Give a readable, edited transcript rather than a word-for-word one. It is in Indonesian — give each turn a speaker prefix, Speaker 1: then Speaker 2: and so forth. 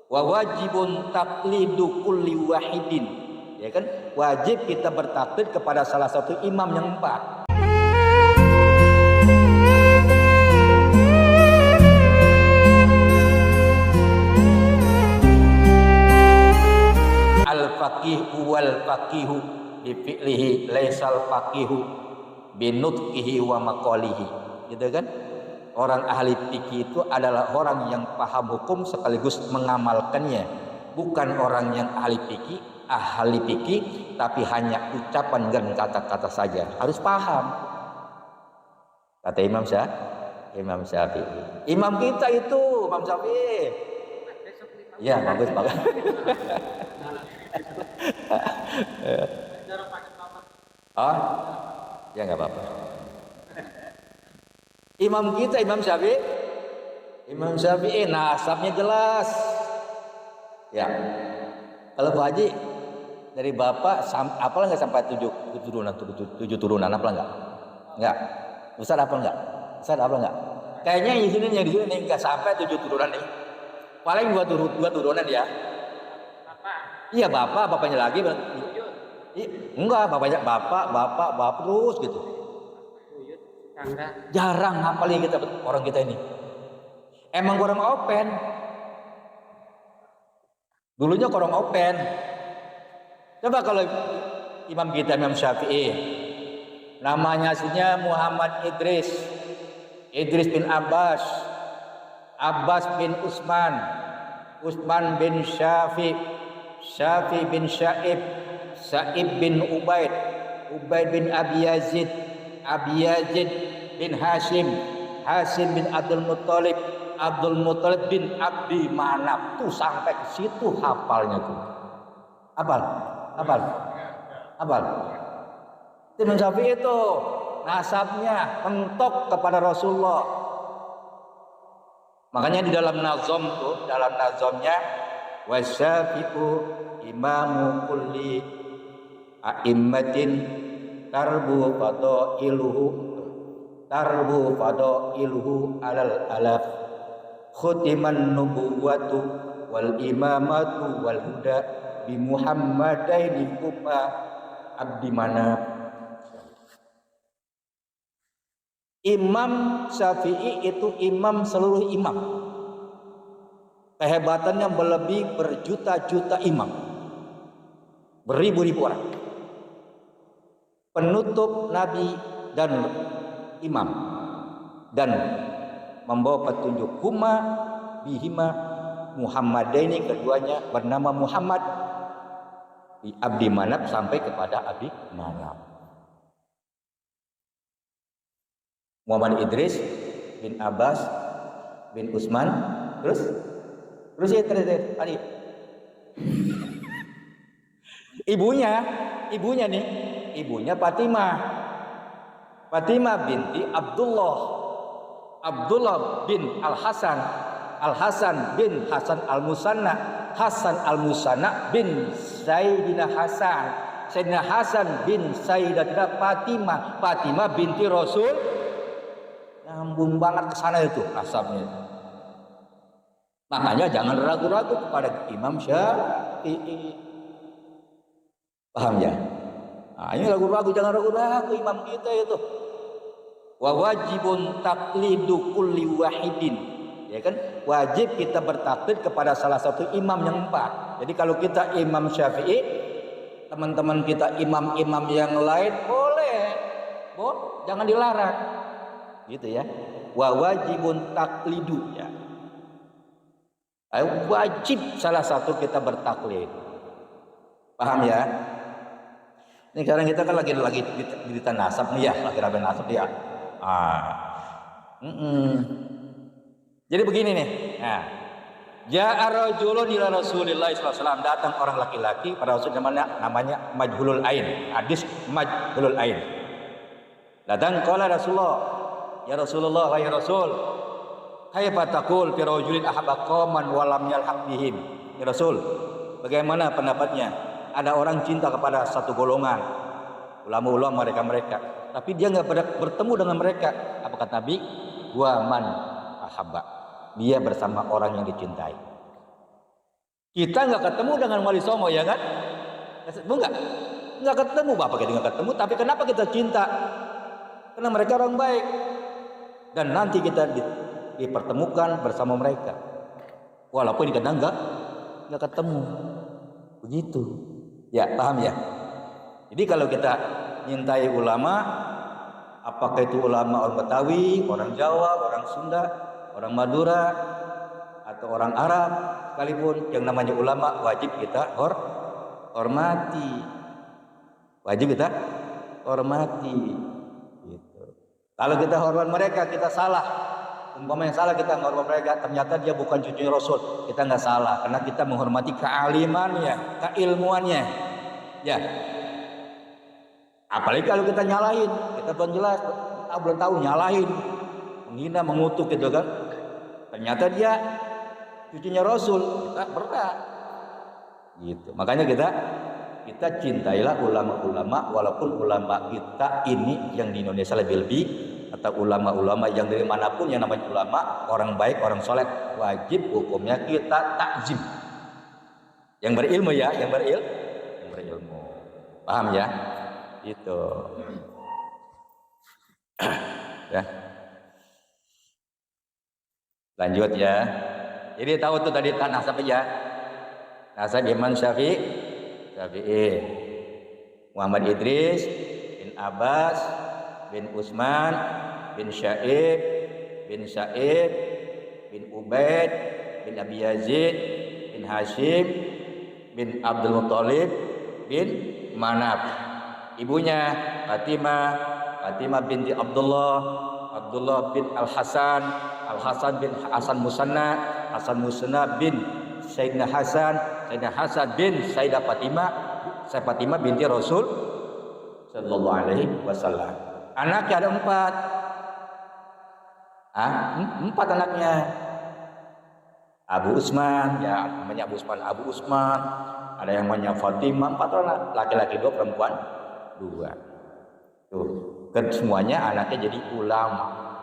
Speaker 1: Wa wajibun taqlidu kulli wahidin. Ya kan? Wajib kita bertaklid kepada salah satu imam yang 4. Al-faqih wal faqihu bi fi'lihi laisal faqihu binutqihi wa maqalihi. Gitu kan? Orang ahli fikih itu adalah orang yang paham hukum sekaligus mengamalkannya, bukan orang yang ahli fikih tapi hanya ucapan dan kata-kata saja. Harus paham. Kata Imam Syafi'i. Imam kita itu Imam Syafi'i. Ya, bagus banget. Oh, ya nggak apa-apa. Imam kita Imam Syafi'i nasabnya jelas. Ya. Kalau Bu Haji dari bapak apalah nggak sampai 7 turunan apalah nggak? Nggak. Besar apa nggak? Kayaknya di sini nih nggak sampai 7 turunan nih. Paling 2 turunan ya. Iya bapaknya lagi. Enggak, bapak terus gitu. Jarang ngapalin kita orang kita ini. Emang kurang open. Dulunya kurang open. Coba kalau imam kita Imam Syafi'i, namanya aslinya Muhammad Idris bin Abbas bin Utsman bin Syafi bin Syaib bin Ubaid bin Abi Yazid bin Hashim bin Abdul Muttalib bin Abdi Manaf. Tuh sampai ke situ hafalnya tuh. Hafal. Imam Syafi'i itu nasabnya mentok kepada Rasulullah. Makanya di dalam nazomnya wasyafi'u imamu kulli a'immatin tarbu fadailuhu alal alaf khutiman nubuwatu wal imamatu wal huda bi Muhammadaini kuma abdi manaf. Imam Syafi'i itu imam seluruh imam. Kehebatannya melebihi berjuta-juta imam. Beribu-ribu orang. Penutup Nabi dan imam. Dan membawa petunjuk bihima Muhammadaini, keduanya bernama Muhammad di Abdi Manaf sampai kepada Abdi Manaf. Muhammad Idris bin Abbas bin Utsman terus tadi ibunya Fatimah binti Abdullah bin Al-Hasan bin Hasan Al-Musanna bin Sayyidina Hasan bin Sayyidatina Fatimah binti Rasul. Nyambung banget ke sana itu nasabnya. Makanya jangan ragu-ragu kepada Imam Syafi'i. Paham ya? Nah, ini jangan ragu-ragu imam kita itu. Wa wajibun taqlidu kulli wahidin. Ya kan? Wajib kita bertaklid kepada salah satu imam yang 4. Jadi kalau kita Imam Syafi'i, teman-teman kita imam-imam yang lain boleh. Jangan dilarang. Gitu ya. Wa wajibun taqlidu ya. Wajib salah satu kita bertaklid. Paham ya? Ini sekarang kita kan lagi di nasab nih ya, lagi rabe nasab ya. Jadi begini nih. Nah, ja'a rajulun ila Rasulillah sallallahu alaihi wasallam, datang orang laki-laki pada Rasul namanya Majhulul Ain. Hadis Majhulul Ain. Datang qala Rasulullah, ya Rasulullah ya Rasul, kaifa taqul fi rajulin ahabba qauman wa lam yalhaq bihim. Ya Rasul, bagaimana pendapatnya? Ada orang cinta kepada satu golongan, ulama-ulama mereka, tapi dia nggak bertemu dengan mereka. Apa kata Nabi? Wa man ahabba, dia bersama orang yang dicintai. Kita nggak ketemu dengan wali songo, ya kan? Nggak ketemu, bapak kita nggak ketemu. Tapi kenapa kita cinta? Karena mereka orang baik. Dan nanti kita dipertemukan bersama mereka. Walaupun kadang nggak ketemu. Begitu. Ya, paham ya? Jadi kalau kita nyintai ulama, apakah itu ulama orang Betawi, orang Jawa, orang Sunda, orang Madura, atau orang Arab sekalipun, yang namanya ulama wajib kita hormati. Wajib kita hormati. Gitu. Kalau kita hormat mereka, kita salah. Umpama yang salah kita menghormati mereka, ternyata dia bukan cucunya Rasul, kita nggak salah karena kita menghormati kealimannya, keilmuannya. Ya. Apalagi kalau kita nyalahin, kita belum jelas, kita belum tahu nyalahin, menghina, mengutuk gitu kan. Ternyata dia cucunya Rasul, kita berat. Gitu. Makanya kita cintailah ulama-ulama, walaupun ulama kita ini yang di Indonesia lebih-lebih, atau ulama-ulama yang dari manapun yang namanya ulama, orang baik, orang soleh, wajib hukumnya kita takzim. Yang berilmu ya, yang berilmu. Paham ya? Itu. Ya. Lanjut ya. Jadi tahu tuh tadi tanah siapa ya? Nasab Imam Syafi'i, Muhammad Idris bin Abbas bin Utsman bin Syaib bin Sa'id bin Ubaid bin Abi Yazid bin Hashim bin Abdul Muttalib bin Manaf. Ibunya Fatimah binti Abdullah bin Al-Hasan bin Hasan Musanna bin Sayyidina Hasan bin Sayyidah Fatimah binti Rasul sallallahu alaihi wasallam. Anaknya ada 4. 4 anaknya. Abu Utsman, ya namanya Abu Utsman. Ada yang namanya Fatimah, 4 orang, laki-laki 2, perempuan 2. Tuh, kan semuanya anaknya jadi ulama.